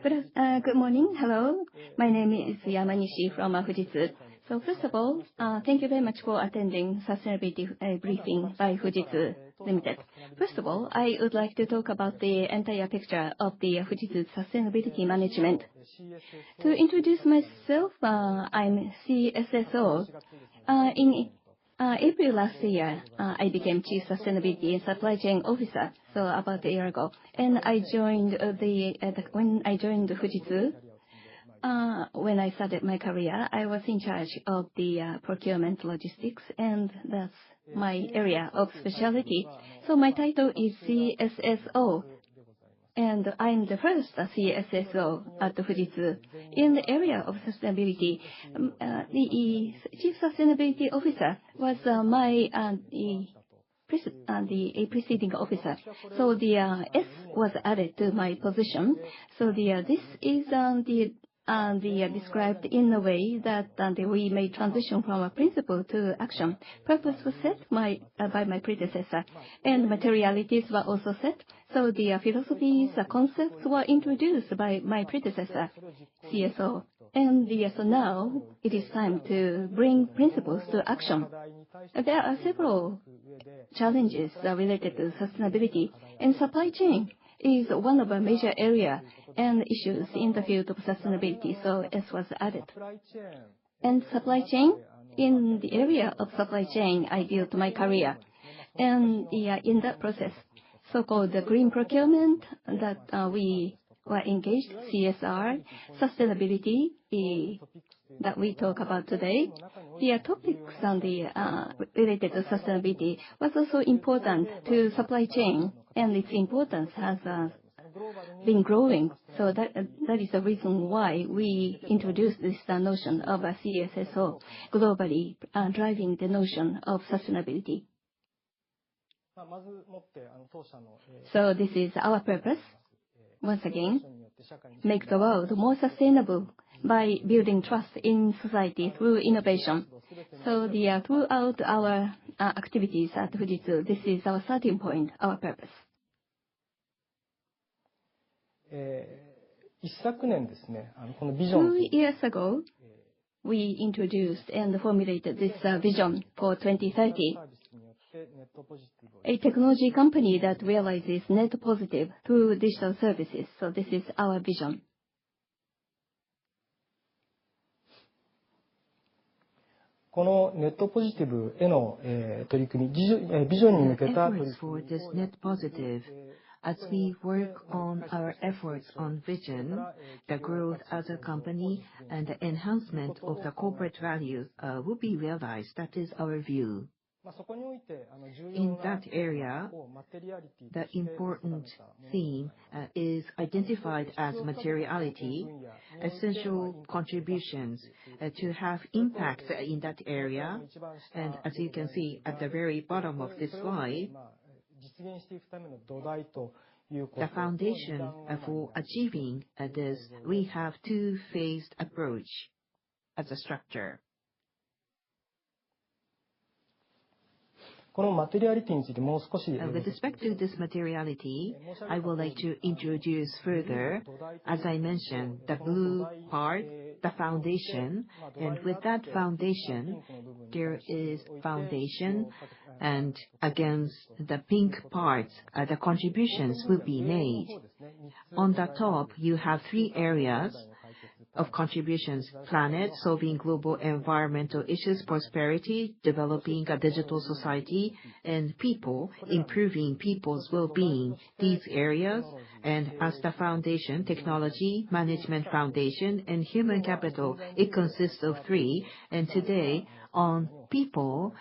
Good morning. Hello. My name is Yamanishi from Fujitsu. So first of all, thank you very much for attending sustainability briefing by Fujitsu Limited. First of all, I would like to talk about the entire picture of the Fujitsu sustainability management. To introduce myself, I'm CSSO. In April last year, I became Chief Sustainability and Supply Chain Officer, so about a year ago. And I joined when I joined Fujitsu, when I started my career, I was in charge of the procurement logistics, and that's my area of specialty. So my title is CSSO. And I'm the first CSSO at Fujitsu. In the area of sustainability, the Chief Sustainability Officer was the preceding officer. So the S was added to my position. So this is described in a way that we may transition from a principle to action. Purpose was set by my predecessor, and materialities were also set. So the philosophies, concepts were introduced by my predecessor, CSO. And so now it is time to bring principles to action. There are several challenges related to sustainability, and supply chain is one of a major area and issues in the field of sustainability, so S was added. And supply chain, in the area of supply chain, I built my career. And in that process, so-called the green procurement that we were engaged, CSR, sustainability, that we talk about today, the topics on the related to sustainability was also important to supply chain, and its importance has been growing. So that is the reason why we introduced this notion of a CSSO globally, driving the notion of sustainability. So this is our purpose. Once again, make the world more sustainable by building trust in society through innovation. So throughout our activities at Fujitsu, this is our starting point, our purpose. 2 years ago, we introduced and formulated this vision for 2030. A technology company that realizes net positive through digital services. So this is our vision. Efforts for this net positive, as we work on our efforts on vision, the growth as a company, and the enhancement of the corporate value will be realized. That is our view. In that area, the important theme is identified as materiality, essential contributions to have impact in that area. And as you can see at the very bottom of this slide, the foundation for achieving this, we have two-phased approach as a structure. With respect to this materiality, I would like to introduce further, as I mentioned, the blue part, the foundation, and with that foundation, there is foundation, and against the pink parts, the contributions will be made. On the top, you have 3 areas of contributions: planet, solving global environmental issues, prosperity, developing a digital society, and people, improving people's well-being. These areas, and as the foundation, technology, management foundation, and human capital, it consists of 3. And today, on people,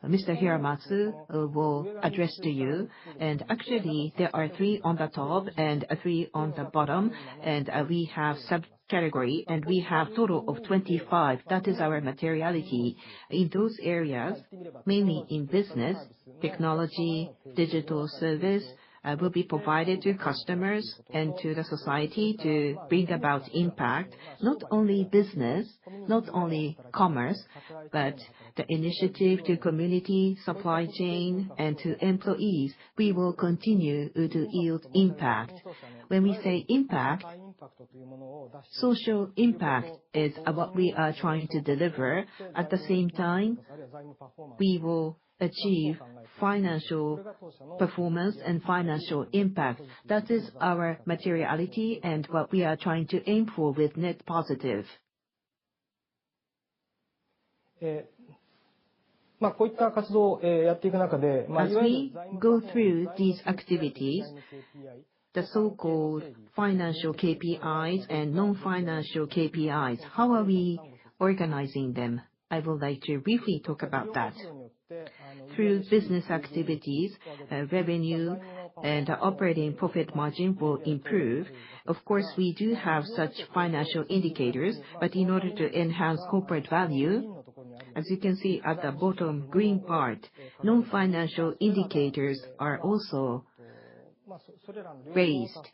Mr. Hiramatsu will address to you. And actually, there are 3 on the top and 3 on the bottom, and we have subcategory, and we have total of 25. That is our materiality. In those areas, mainly in business, technology, digital service, will be provided to customers and to the society to bring about impact, not only business, not only commerce, but the initiative to community, supply chain, and to employees, we will continue to yield impact. When we say impact, social impact is what we are trying to deliver. At the same time, we will achieve financial performance and financial impact. That is our materiality and what we are trying to aim for with net positive. As we go through these activities, the so-called financial KPIs and non-financial KPIs, how are we organizing them? I would like to briefly talk about that. Through business activities, revenue and operating profit margin will improve. Of course, we do have such financial indicators, but in order to enhance corporate value, as you can see at the bottom green part, non-financial indicators are also raised.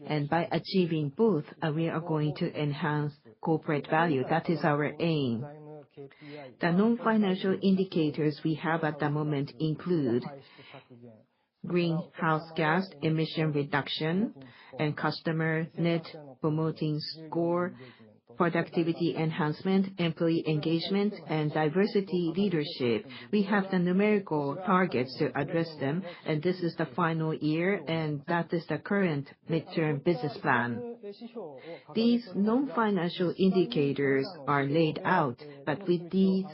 And by achieving both, we are going to enhance corporate value. That is our aim. The non-financial indicators we have at the moment include greenhouse gas emission reduction and customer net promoting score, productivity enhancement, employee engagement, and diversity leadership. We have the numerical targets to address them, and this is the final year, and that is the current midterm business plan. These non-financial indicators are laid out, but with these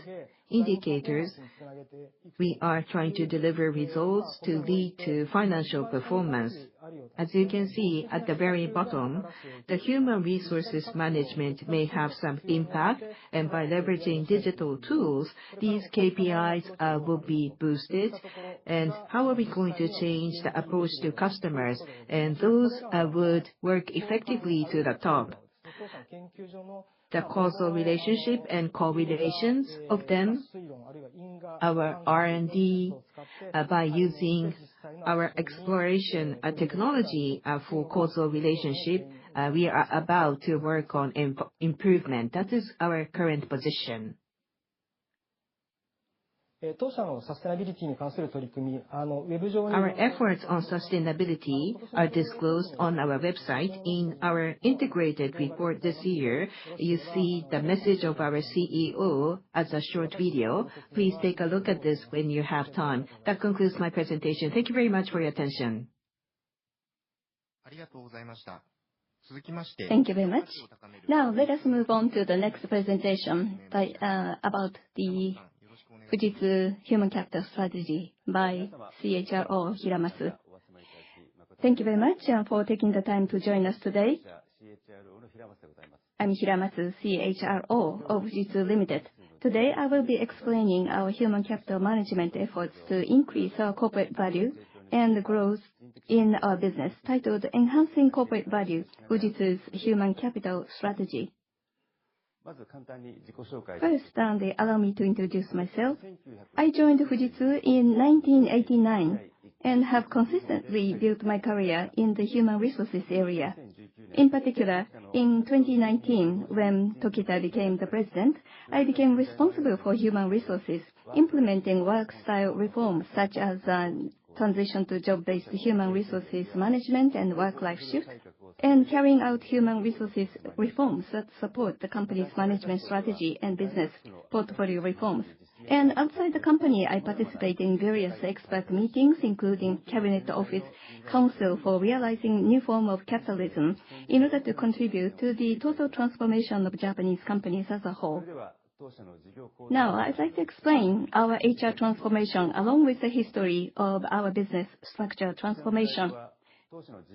indicators, we are trying to deliver results to lead to financial performance. As you can see at the very bottom, the human resources management may have some impact, and by leveraging digital tools, these KPIs will be boosted. And how are we going to change the approach to customers? And those would work effectively to the top. The causal relationship and correlations of them, our R&D, by using our exploration technology for causal relationship, we are about to work on improvement. That is our current position. Our efforts on sustainability are disclosed on our website. In our integrated report this year, you see the message of our CEO as a short video. Please take a look at this when you have time. That concludes my presentation. Thank you very much for your attention. Thank you very much. Now, let us move on to the next presentation about the Fujitsu Human Capital Strategy by CHRO Hiramasu. Thank you very much for taking the time to join us today. I'm Hiramasu, CHRO of Fujitsu Limited. Today, I will be explaining our human capital management efforts to increase our corporate value and growth in our business, titled Enhancing Corporate Value, Fujitsu's Human Capital Strategy. First, allow me to introduce myself. I joined Fujitsu in 1989 and have consistently built my career in the human resources area. In particular, in 2019, when Tokita became the president, I became responsible for human resources, implementing work style reforms such as transition to job-based human resources management and work-life shift, and carrying out human resources reforms that support the company's management strategy and business portfolio reforms. And outside the company, I participate in various expert meetings, including Cabinet Office Council for realizing new form of capitalism, in order to contribute to the total transformation of Japanese companies as a whole. Now, I'd like to explain our HR transformation along with the history of our business structure transformation.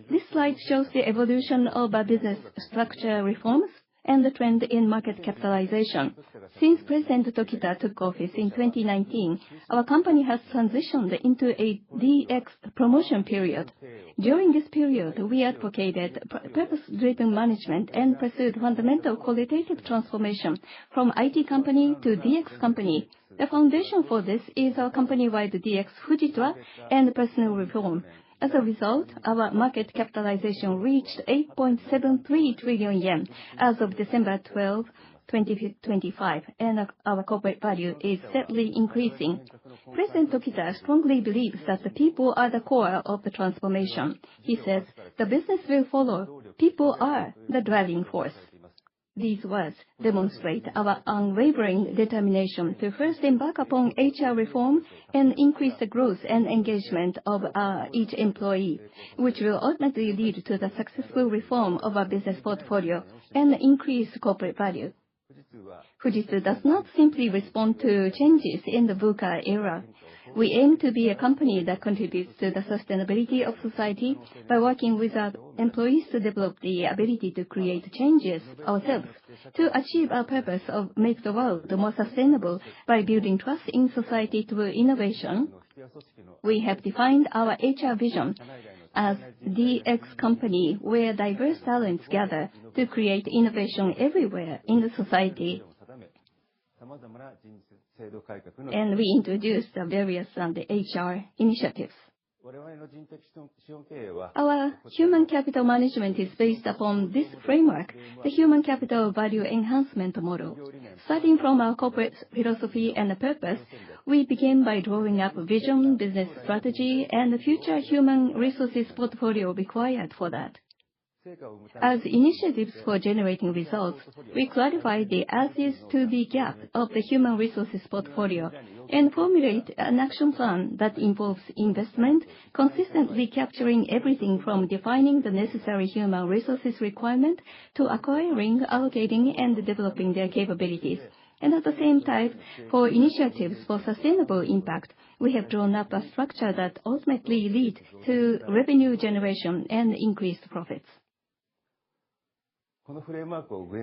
This slide shows the evolution of our business structure reforms and the trend in market capitalization. Since President Tokita took office in 2019, our company has transitioned into a DX promotion period. During this period, we advocated purpose-driven management and pursued fundamental qualitative transformation from IT company to DX company. The foundation for this is our company-wide DX Fujitra and personal reform. As a result, our market capitalization reached 8.73 trillion yen as of December 12, 2025, and our corporate value is steadily increasing. President Tokita strongly believes that the people are the core of the transformation. He says, "The business will follow. People are the driving force." These words demonstrate our unwavering determination to first embark upon HR reform and increase the growth and engagement of each employee, which will ultimately lead to the successful reform of our business portfolio and increase corporate value. Fujitsu does not simply respond to changes in the VUCA era. We aim to be a company that contributes to the sustainability of society by working with our employees to develop the ability to create changes ourselves, to achieve our purpose of make the world more sustainable by building trust in society through innovation. We have defined our HR vision as DX company where diverse talents gather to create innovation everywhere in the society. And we introduced the various HR initiatives. Our human capital management is based upon this framework, the human capital value enhancement model. Starting from our corporate philosophy and purpose, we begin by drawing up vision, business strategy, and the future human resources portfolio required for that. As initiatives for generating results, we clarify the as-is-to-be gap of the human resources portfolio and formulate an action plan that involves investment, consistently capturing everything from defining the necessary human resources requirement to acquiring, allocating, and developing their capabilities. And at the same time, for initiatives for sustainable impact, we have drawn up a structure that ultimately leads to revenue generation and increased profits.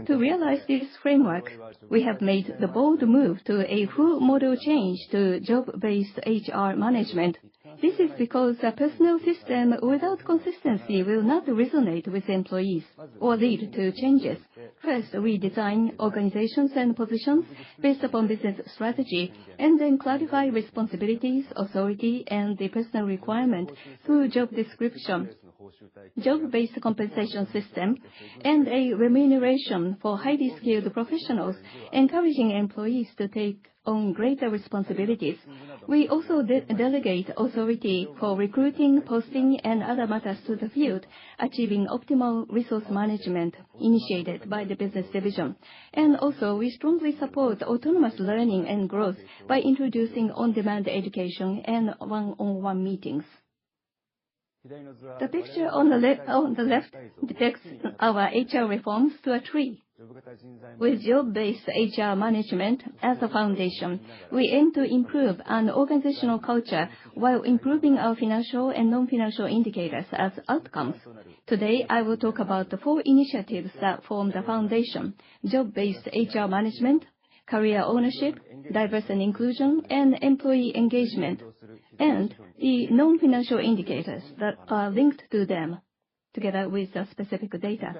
To realize this framework, we have made the bold move to a full model change to job-based HR management. This is because a personnel system without consistency will not resonate with employees or lead to changes. First, we design organizations and positions based upon business strategy, and then clarify responsibilities, authority, and the personal requirement through job description, job-based compensation system, and a remuneration for highly skilled professionals, encouraging employees to take on greater responsibilities. We also delegate authority for recruiting, posting, and other matters to the field, achieving optimal resource management initiated by the business division. And also, we strongly support autonomous learning and growth by introducing on-demand education and one-on-one meetings. The picture on the left depicts our HR reforms to a tree. With job-based HR management as a foundation, we aim to improve an organizational culture while improving our financial and non-financial indicators as outcomes. Today, I will talk about the 4 initiatives that form the foundation: job-based HR management, career ownership, diversity and inclusion, and employee engagement, and the non-financial indicators that are linked to them, together with the specific data.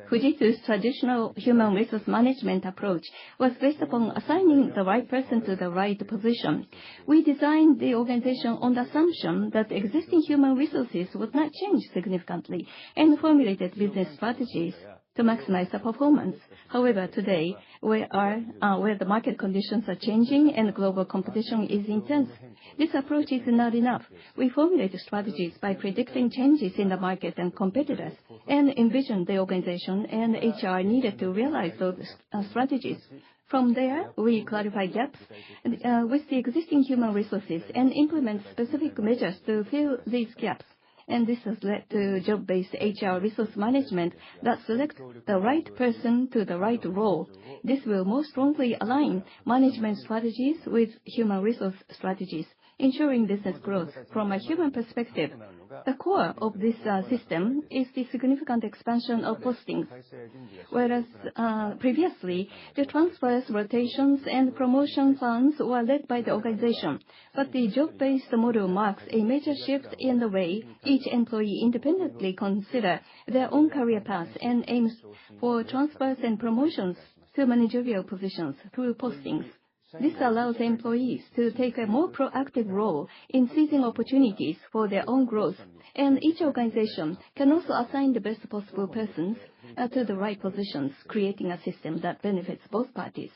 Fujitsu's traditional human resource management approach was based upon assigning the right person to the right position. We designed the organization on the assumption that existing human resources would not change significantly and formulated business strategies to maximize the performance. However, today, where the market conditions are changing and global competition is intense, this approach is not enough. We formulate strategies by predicting changes in the market and competitors, and envision the organization and HR needed to realize those strategies. From there, we clarify gaps with the existing human resources and implement specific measures to fill these gaps. And this has led to job-based HR resource management that selects the right person to the right role. This will more strongly align management strategies with human resource strategies, ensuring business growth from a human perspective. The core of this system is the significant expansion of postings. Whereas previously, the transfers, rotations, and promotion plans were led by the organization, but the job-based model marks a major shift in the way each employee independently consider their own career path and aims for transfers and promotions to managerial positions through postings. This allows employees to take a more proactive role in seizing opportunities for their own growth, and each organization can also assign the best possible persons to the right positions, creating a system that benefits both parties.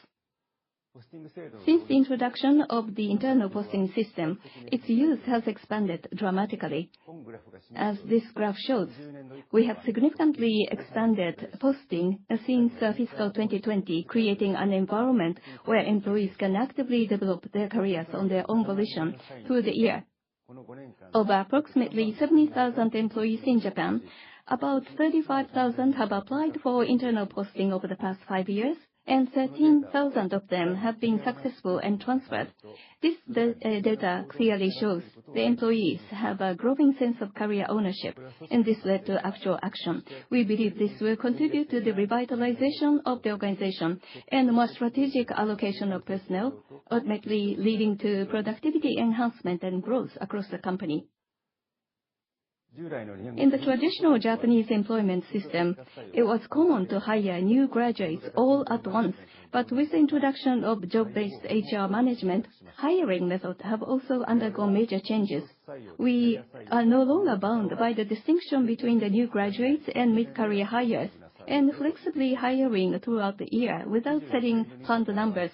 Since the introduction of the internal posting system, its use has expanded dramatically. As this graph shows, we have significantly expanded posting since fiscal 2020, creating an environment where employees can actively develop their careers on their own volition through the year. Of approximately 70,000 employees in Japan, about 35,000 have applied for internal posting over the past 5 years, and 13,000 of them have been successful and transferred. This data clearly shows the employees have a growing sense of career ownership, and this led to actual action. We believe this will contribute to the revitalization of the organization and more strategic allocation of personnel, ultimately leading to productivity enhancement and growth across the company. In the traditional Japanese employment system, it was common to hire new graduates all at once, but with the introduction of job-based HR management, hiring methods have also undergone major changes. We are no longer bound by the distinction between the new graduates and mid-career hires, and flexibly hiring throughout the year without setting planned numbers.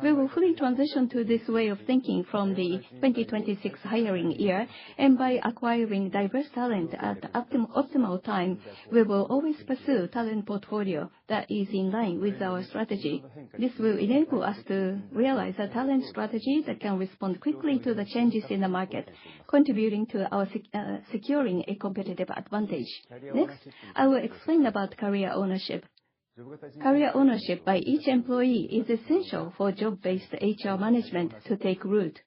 We will fully transition to this way of thinking from the 2026 hiring year, and by acquiring diverse talent at optimal time, we will always pursue talent portfolio that is in line with our strategy. This will enable us to realize a talent strategy that can respond quickly to the changes in the market, contributing to our securing a competitive advantage. Next, I will explain about career ownership. Career ownership by each employee is essential for job-based HR management to take root.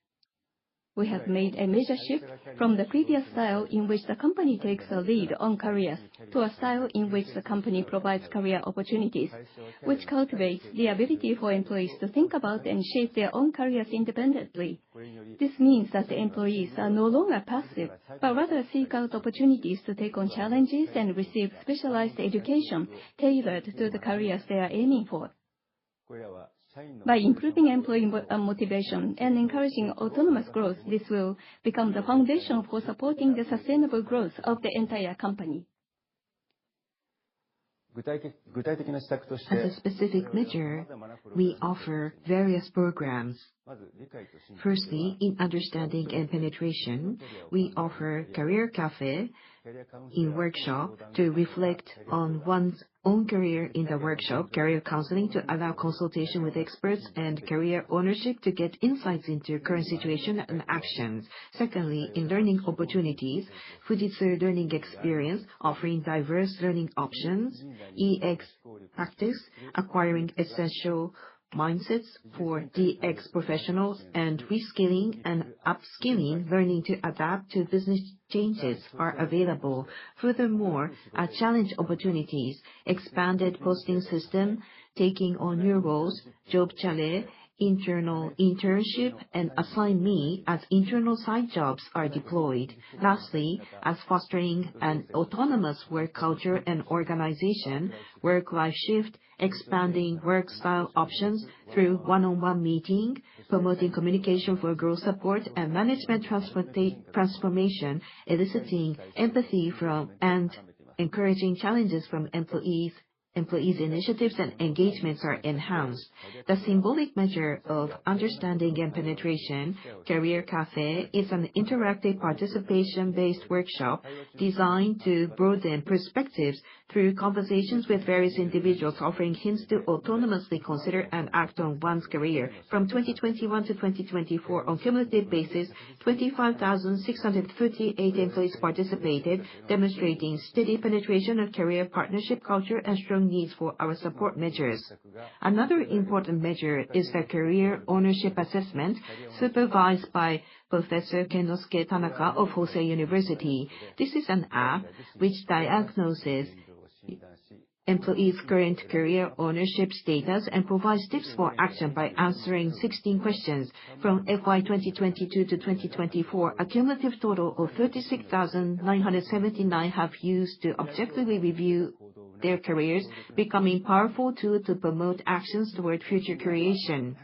We have made a major shift from the previous style in which the company takes a lead on careers to a style in which the company provides career opportunities, which cultivates the ability for employees to think about and shape their own careers independently. This means that the employees are no longer passive, but rather seek out opportunities to take on challenges and receive specialized education tailored to the careers they are aiming for. By improving employee motivation and encouraging autonomous growth, this will become the foundation for supporting the sustainable growth of the entire company. As a specific measure, we offer various programs. Firstly, in understanding and penetration, we offer Career Cafe in workshop to reflect on one's own career in the workshop, career counseling to allow consultation with experts, and career ownership to get insights into current situation and actions. Secondly, in learning opportunities, Fujitsu Learning Experience offering diverse learning options, EX practice, acquiring essential mindsets for DX professionals, and reskilling and upskilling, learning to adapt to business changes are available. Furthermore, challenge opportunities, expanded posting system, taking on new roles, job challenge, internal internship, and assign me as internal side jobs are deployed. Lastly, as fostering an autonomous work culture and organization, work-life shift, expanding work style options through one-on-one meeting, promoting communication for growth support and management transformation, eliciting empathy from and encouraging challenges from employees' initiatives and engagements are enhanced. The symbolic measure of understanding and penetration, Career Cafe, is an interactive participation-based workshop designed to broaden perspectives through conversations with various individuals, offering hints to autonomously consider and act on one's career. From 2021 to 2024, on cumulative basis, 25,638 employees participated, demonstrating steady penetration of career partnership culture and strong needs for our support measures. Another important measure is the career ownership assessment supervised by Professor Kenosuke Tanaka of Hosei University. This is an app which diagnoses employees' current career ownership status and provides tips for action by answering 16 questions. From FY 2022 to 2024, a cumulative total of 36,979 have used to objectively review their careers, becoming powerful tool to promote actions toward future creation.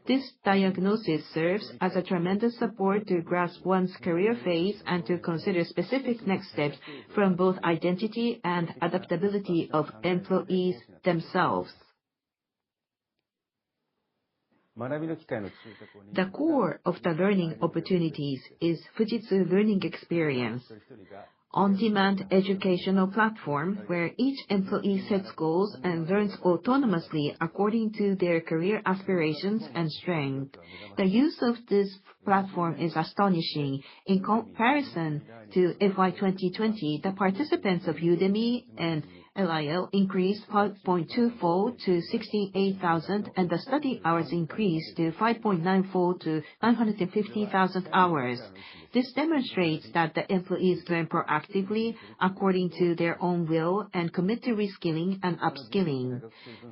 This diagnosis serves as a tremendous support to grasp one's career phase and to consider specific next steps from both identity and adaptability of employees themselves. The core of the learning opportunities is Fujitsu Learning Experience, on-demand educational platform where each employee sets goals and learns autonomously according to their career aspirations and strength. The use of this platform is astonishing. In comparison to FY 2020, the participants of Udemy and LIL increased 5.2-fold to 68,000, and the study hours increased to 5.9-fold to 950,000 hours. This demonstrates that the employees learn proactively according to their own will and commit to reskilling and upskilling.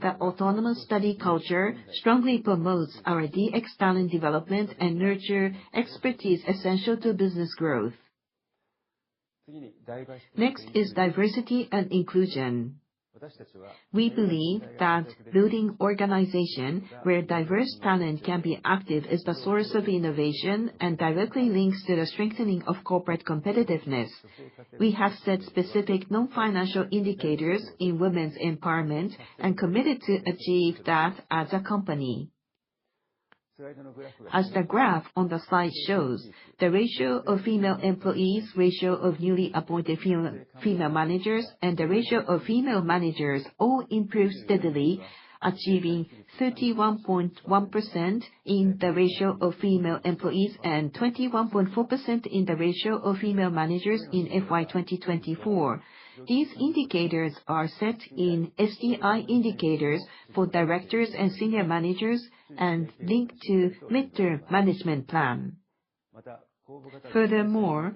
The autonomous study culture strongly promotes our DX talent development and nurture expertise essential to business growth. Next is diversity and inclusion. We believe that building organization where diverse talent can be active is the source of innovation and directly links to the strengthening of corporate competitiveness. We have set specific non-financial indicators in women's empowerment and committed to achieve that as a company. As the graph on the slide shows, the ratio of female employees, ratio of newly appointed female managers, and the ratio of female managers all improved steadily, achieving 31.1% in the ratio of female employees and 21.4% in the ratio of female managers in FY 2024. These indicators are set in SDI indicators for directors and senior managers and linked to midterm management plan. Furthermore,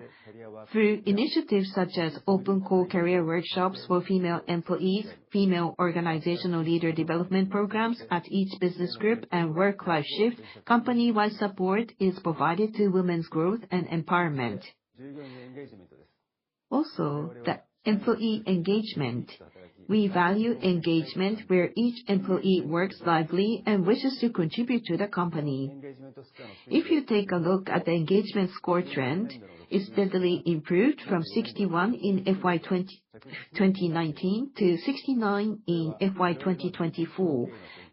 through initiatives such as open call career workshops for female employees, female organizational leader development programs at each business group, and work-life shift, company-wide support is provided to women's growth and empowerment. Also, the employee engagement. We value engagement where each employee works lively and wishes to contribute to the company. If you take a look at the engagement score trend, it steadily improved from 61 in FY 2019 to 69 in FY 2024.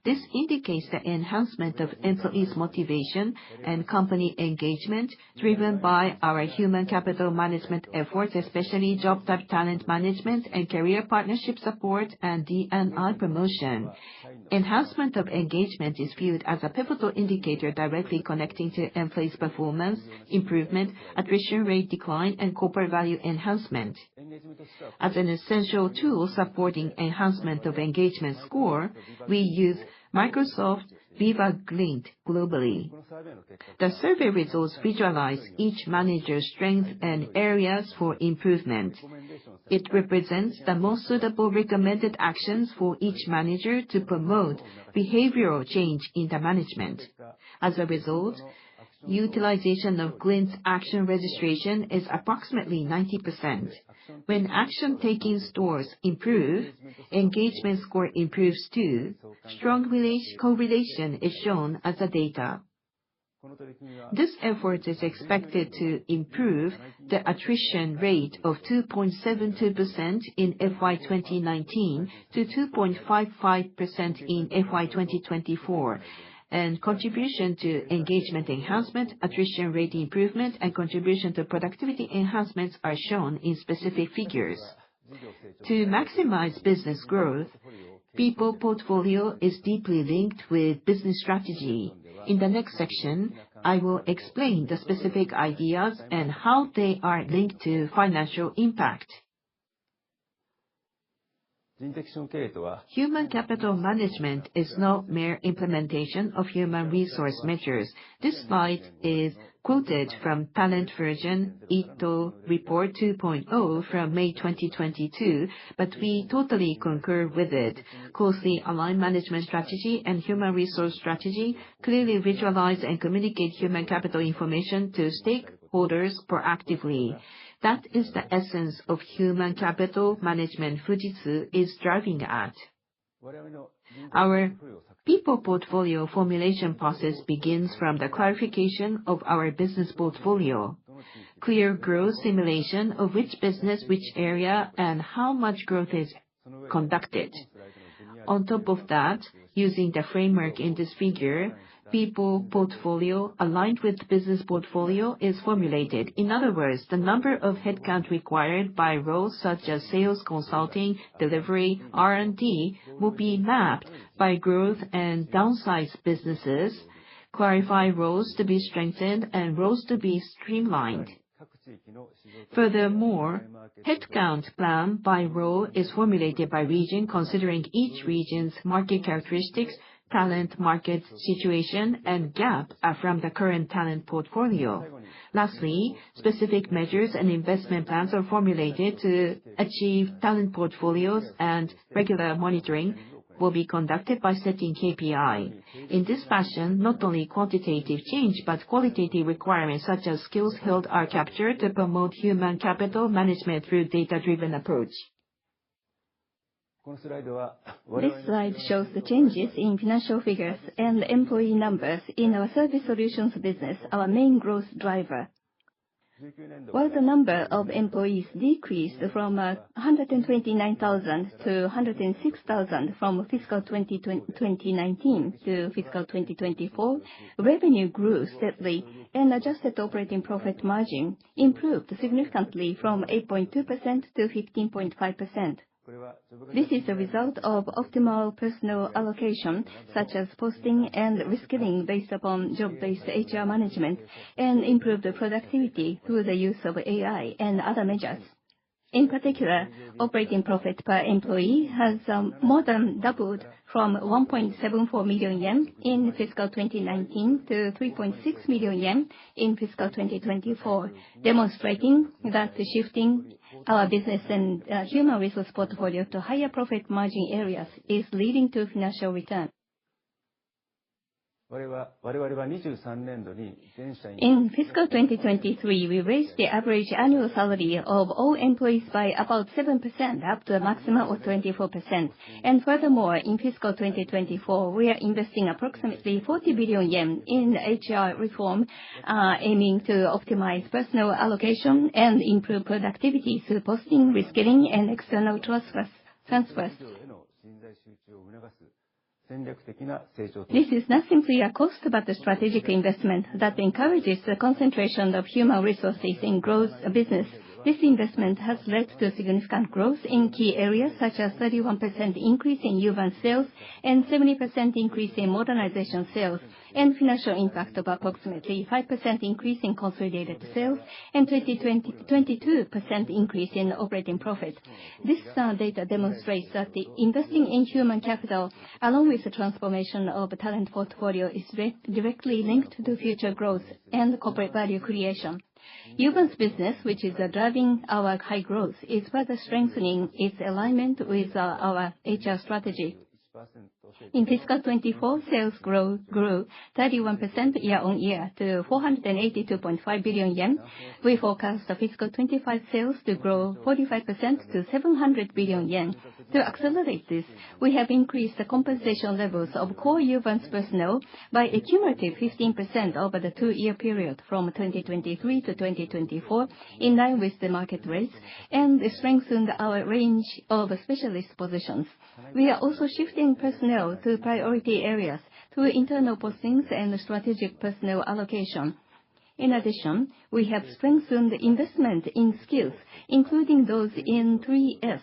This indicates the enhancement of employees' motivation and company engagement driven by our human capital management efforts, especially job type talent management and career partnership support and D&I promotion. Enhancement of engagement is viewed as a pivotal indicator directly connecting to employees' performance, improvement, attrition rate decline, and corporate value enhancement. As an essential tool supporting enhancement of engagement score, we use Microsoft Viva Glint globally. The survey results visualize each manager's strengths and areas for improvement. It represents the most suitable recommended actions for each manager to promote behavioral change in the management. As a result, utilization of Glint's action registration is approximately 90%. When action-taking stores improve, engagement score improves too. Strong correlation is shown as a data. This effort is expected to improve the attrition rate of 2.72% in FY 2019 to 2.55% in FY 2024. And contribution to engagement enhancement, attrition rate improvement, and contribution to productivity enhancements are shown in specific figures. To maximize business growth, people portfolio is deeply linked with business strategy. In the next section, I will explain the specific ideas and how they are linked to financial impact. Human capital management is not mere implementation of human resource measures. This slide is quoted from Talent Version Ito Report 2.0 from May 2022, but we totally concur with it. Closely align management strategy and human resource strategy, clearly visualize and communicate human capital information to stakeholders proactively. That is the essence of human capital management Fujitsu is driving at. Our People portfolio formulation process begins from the clarification of our business portfolio. Clear growth simulation of which business, which area, and how much growth is conducted. On top of that, using the framework in this figure, people portfolio aligned with business portfolio is formulated. In other words, the number of headcount required by roles such as sales, consulting, delivery, R&D will be mapped by growth and downsize businesses, clarify roles to be strengthened and roles to be streamlined. Furthermore, headcount plan by role is formulated by region considering each region's market characteristics, talent market situation, and gap from the current talent portfolio. Lastly, specific measures and investment plans are formulated to achieve talent portfolios, and regular monitoring will be conducted by setting KPI. In this fashion, not only quantitative change, but qualitative requirements such as skills held are captured to promote human capital management through data-driven approach. This slide shows the changes in financial figures and employee numbers in our service solutions business, our main growth driver. While the number of employees decreased from 129,000 to 106,000 from fiscal 2019 to fiscal 2024, revenue grew steadily and adjusted operating profit margin improved significantly from 8.2% to 15.5%. This is a result of optimal personnel allocation, such as posting and reskilling based upon job-based HR management, and improved productivity through the use of AI and other measures. In particular, operating profit per employee has more than doubled from 1.74 million yen in fiscal 2019 to 3.6 million yen in fiscal 2024, demonstrating that shifting our business and human resource portfolio to higher profit margin areas is leading to financial return. In fiscal 2023, we raised the average annual salary of all employees by about 7%, up to a maximum of 24%. And furthermore, in fiscal 2024, we are investing approximately 40 billion yen in HR reform, aiming to optimize personnel allocation and improve productivity through posting, reskilling, and external transfers. This is not simply a cost, but a strategic investment that encourages the concentration of human resources in growth business. This investment has led to significant growth in key areas such as 31% increase in Uvance sales and 70% increase in modernization sales, and financial impact of approximately 5% increase in consolidated sales and 22% increase in operating profit. This data demonstrates that the investing in human capital, along with the transformation of the talent portfolio, is directly linked to future growth and corporate value creation. Uvance business, which is driving our high growth, is further strengthening its alignment with our HR strategy. In fiscal 24, sales grew 31% year-on-year to 482.5 billion yen. We forecast the fiscal 25 sales to grow 45% to 700 billion yen. To accelerate this, we have increased the compensation levels of core Uvance personnel by a cumulative 15% over the 2-year period from 2023 to 2024, in line with the market rates, and strengthened our range of specialist positions. We are also shifting personnel to priority areas through internal postings and strategic personnel allocation. In addition, we have strengthened investment in skills, including those in 3S,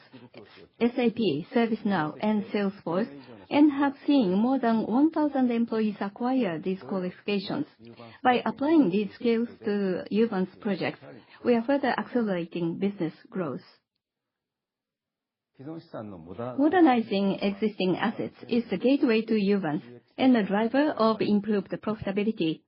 SAP, ServiceNow, and Salesforce, and have seen more than 1,000 employees acquire these qualifications. By applying these skills to Uvance projects, we are further accelerating business growth. Modernizing existing assets is the gateway to Uvance and a driver of improved profitability.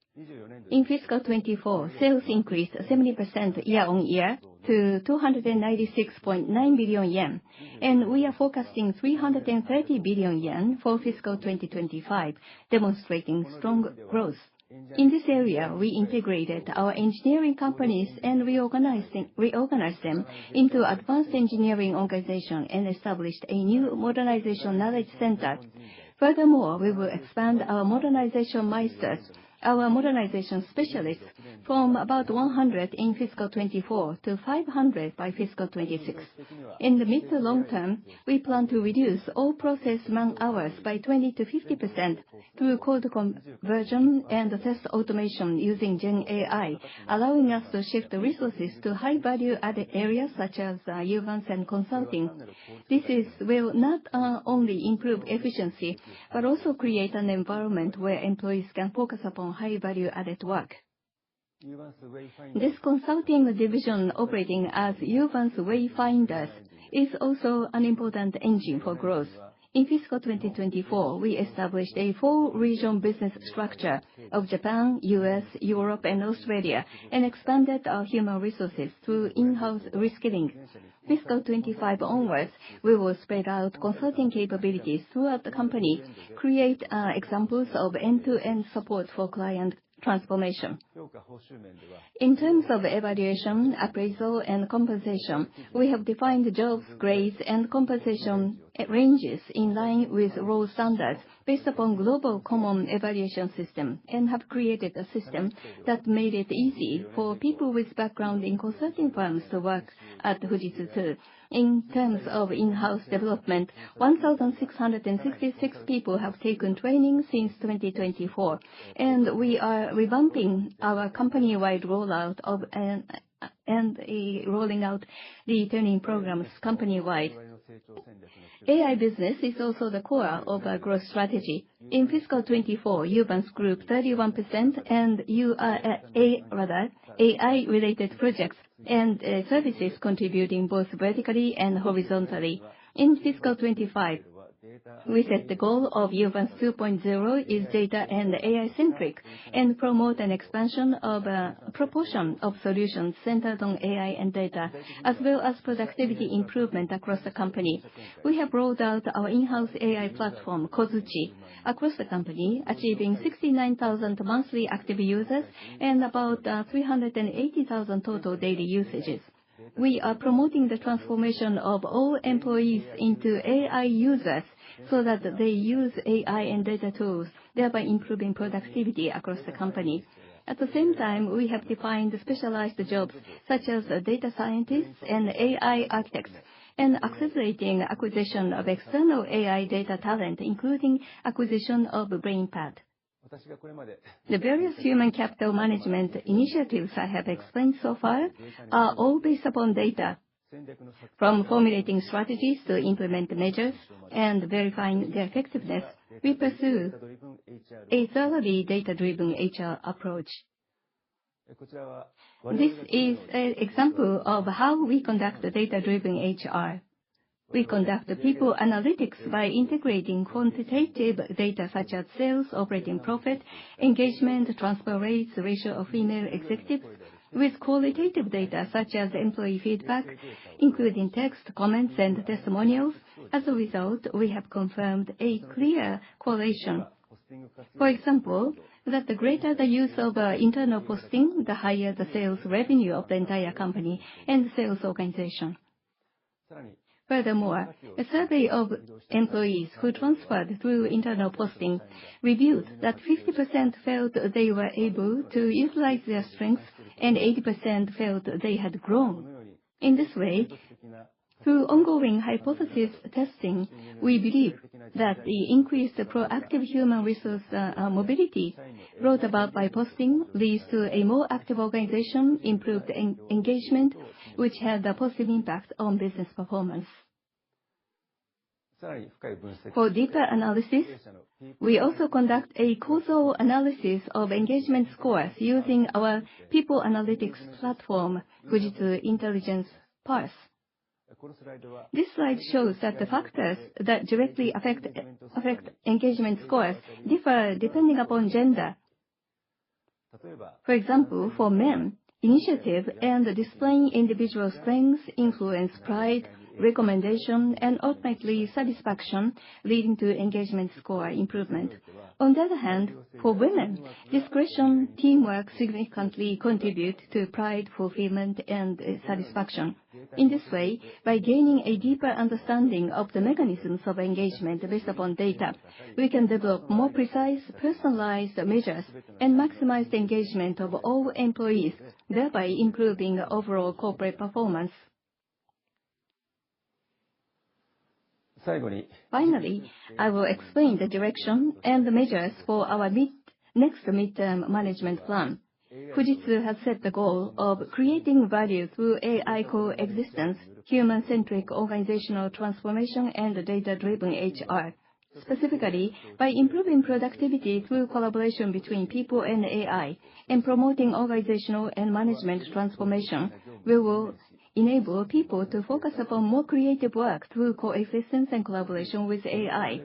In fiscal 24, sales increased 70% year-on-year to 296.9 billion yen, and we are forecasting 330 billion yen for fiscal 2025, demonstrating strong growth. In this area, we integrated our engineering companies and reorganized them into advanced engineering organization and established a new modernization knowledge center. Furthermore, we will expand our modernization meisters, our modernization specialists, from about 100 in fiscal 24 to 500 by fiscal 26. In the mid to long term, we plan to reduce all process man-hours by 20 to 50% through code conversion and test automation using Gen AI, allowing us to shift resources to high-value added areas such as Uvance and consulting. This will not only improve efficiency, but also create an environment where employees can focus upon high-value added work. This consulting division operating as Uvance Wayfinders is also an important engine for growth. In fiscal 2024, we established a 4-region business structure of Japan, US, Europe, and Australia, and expanded our human resources through in-house reskilling. Fiscal 25 onwards, we will spread out consulting capabilities throughout the company, create examples of end-to-end support for client transformation. In terms of evaluation, appraisal, and compensation, we have defined jobs, grades, and compensation ranges in line with role standards based upon global common evaluation system, and have created a system that made it easy for people with background in consulting firms to work at Fujitsu too. In terms of in-house development, 1,666 people have taken training since 2024, and we are revamping our company-wide rollout rolling out the training programs company-wide. AI business is also the core of our growth strategy. In fiscal 24, Uvance grew 31%, and AI-related projects and services contributing both vertically and horizontally. In fiscal 25, we set the goal of Uvance 2.0 is data and AI-centric, and promote an expansion of proportion of solutions centered on AI and data, as well as productivity improvement across the company. We have rolled out our in-house AI platform, Kozuchi, across the company, achieving 69,000 monthly active users and about 380,000 total daily usages. We are promoting the transformation of all employees into AI users so that they use AI and data tools, thereby improving productivity across the company. At the same time, we have defined specialized jobs such as data scientists and AI architects, and accelerating acquisition of external AI data talent, including acquisition of BrainPad. The various human capital management initiatives I have explained so far are all based upon data. From formulating strategies to implement measures and verifying their effectiveness, we pursue a thoroughly data-driven HR approach. This is an example of how we conduct data-driven HR. We conduct people analytics by integrating quantitative data such as sales, operating profit, engagement, transfer rates, ratio of female executives, with qualitative data such as employee feedback, including text, comments, and testimonials. As a result, we have confirmed a clear correlation. For example, that the greater the use of internal posting, the higher the sales revenue of the entire company and sales organization. Furthermore, a survey of employees who transferred through internal posting revealed that 50% felt they were able to utilize their strengths and 80% felt they had grown. In this way, through ongoing hypothesis testing, we believe that the increased proactive human resource mobility brought about by posting leads to a more active organization, improved engagement, which had a positive impact on business performance. For deeper analysis, we also conduct a causal analysis of engagement scores using our people analytics platform, Fujitsu Intelligence Pulse. This slide shows that the factors that directly affect engagement scores differ depending upon gender. For example, for men, initiative and displaying individual strengths, influence, pride, recommendation, and ultimately satisfaction, leading to engagement score improvement. On the other hand, for women, discretion, teamwork significantly contribute to pride, fulfillment, and satisfaction. In this way, by gaining a deeper understanding of the mechanisms of engagement based upon data, we can develop more precise, personalized measures and maximize the engagement of all employees, thereby improving overall corporate performance. Finally, I will explain the direction and the measures for our next midterm management plan. Fujitsu has set the goal of creating value through AI coexistence, human-centric organizational transformation, and data-driven HR. Specifically, by improving productivity through collaboration between people and AI, and promoting organizational and management transformation, we will enable people to focus upon more creative work through coexistence and collaboration with AI.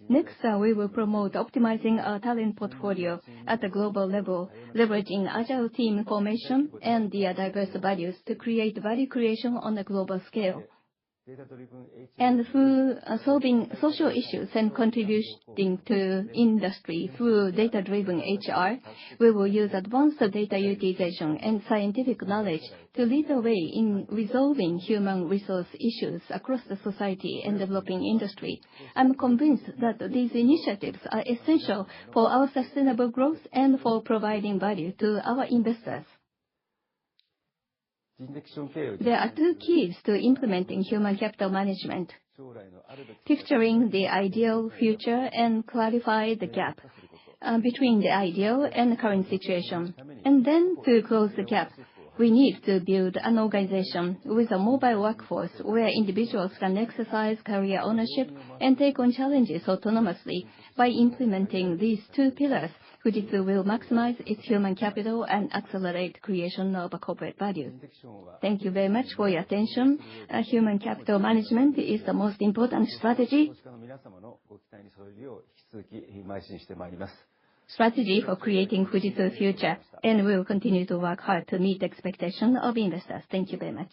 Next, we will promote optimizing our talent portfolio at the global level, leveraging agile team formation and the diverse values to create value creation on a global scale. And through solving social issues and contributing to industry through data-driven HR, we will use advanced data utilization and scientific knowledge to lead the way in resolving human resource issues across the society and developing industry. I'm convinced that these initiatives are essential for our sustainable growth and for providing value to our investors. There are two keys to implementing human capital management: picturing the ideal future and clarify the gap between the ideal and the current situation. And then to close the gap, we need to build an organization with a mobile workforce where individuals can exercise career ownership and take on challenges autonomously. By implementing these two pillars, Fujitsu will maximize its human capital and accelerate creation of corporate value. Thank you very much for your attention. Human capital management is the most important strategy for creating Fujitsu's future, and we will continue to work hard to meet the expectation of investors. Thank you very much.